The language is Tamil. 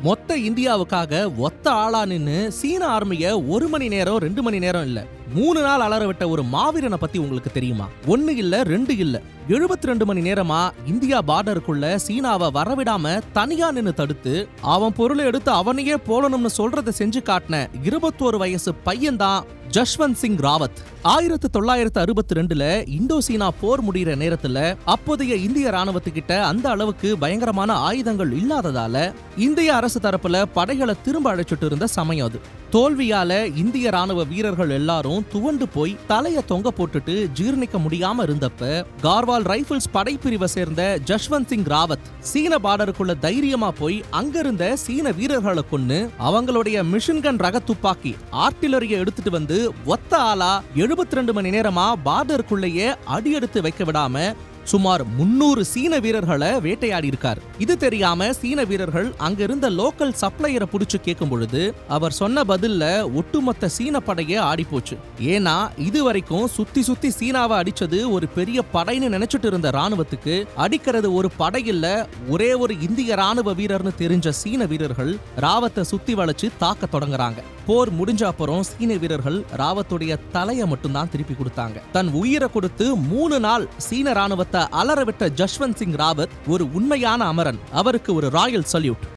மொத்த இந்தியாவுக்காக ஒத்த ஆளா நின்னு சீன ஆர்மிய 1 மணி நேரம் 2 மணி நேரம் இல்ல 3 நாள் அலற விட்ட ஒரு மாவீரனை பத்தி உங்களுக்கு தெரியுமா? 1 இல்ல 2 இல்ல 72 மணி நேரமா இந்தியா பார்டருக்குள்ள சீனாவை வரவிடாம தனியா நின்னு தடுத்து அவன் பொருளை எடுத்து அவனையே போலணும்னு சொல்றதை செஞ்சு காட்டின 21 வயசு பையன்தான் ஜஷ்வந்த் சிங் ராவத். 1962ல இந்தோ சீனா போர் முடிகிற நேரத்துல அப்போதைய இந்திய ராணுவத்துக்கிட்ட அந்த அளவுக்கு பயங்கரமான ஆயுதங்கள் இல்லாததால இந்திய அரசு தரப்புல படைகளை திரும்ப அழைச்சிட்டு இருந்த சமயம் அது. தோல்வியால இந்திய ராணுவ வீரர்கள் எல்லாரும் துவண்டு போய் தலைய தொங்க போட்டுட்டு ஜீர்ணிக்க முடியாம இருந்தப்ப கார்வால் ரைபிள்ஸ் படைப்பிரிவை சேர்ந்த ஜஷ்வந்த் சிங் ராவத் சீன பார்டருக்குள்ள தைரியமா போய் அங்கிருந்த சீன வீரர்களை கொன்னு அவங்களுடைய மிஷின்கன் ரக துப்பாக்கி ஆர்டிலரிய எடுத்துட்டு வந்து ஒத்த ஆளா 72 மணி நேரமா பார்டருக்குள்ளேயே அடியெடுத்து வைக்க விடாம சுமார் 300 சீன வீரர்களை வேட்டையாடி இருக்கார். இது தெரியாம சீன வீரர்கள் அங்க இருந்த லோக்கல் சப்ளையரை புடிச்சு கேட்கும் பொழுது அவர் சொன்ன பதில்ல ஒட்டுமொத்த சீன படையே ஆடி போச்சு. ஏன்னா இது வரைக்கும் சுத்தி சுத்தி சீனாவை அடிச்சது ஒரு பெரிய படைன்னு நினைச்சிட்டு இருந்த ராணுவத்துக்கு அடிக்கிறது ஒரு படை இல்ல ஒரே ஒரு இந்திய ராணுவ வீரர்னு தெரிஞ்ச சீன வீரர்கள் ராவத்தை சுத்தி வளைச்சு தாக்க தொடங்குறாங்க. போர் முடிஞ்ச அப்புறம் சீன வீரர்கள் ராவத்துடைய தலையை மட்டும்தான் திருப்பி கொடுத்தாங்க. தன் உயிரை கொடுத்து 3 நாள் சீன ராணுவத்தை அலறவிட்ட ஜஷ்வந்த் சிங் ராவத் ஒரு உண்மையான அமரன். அவருக்கு ஒரு ராயல் சல்யூட்.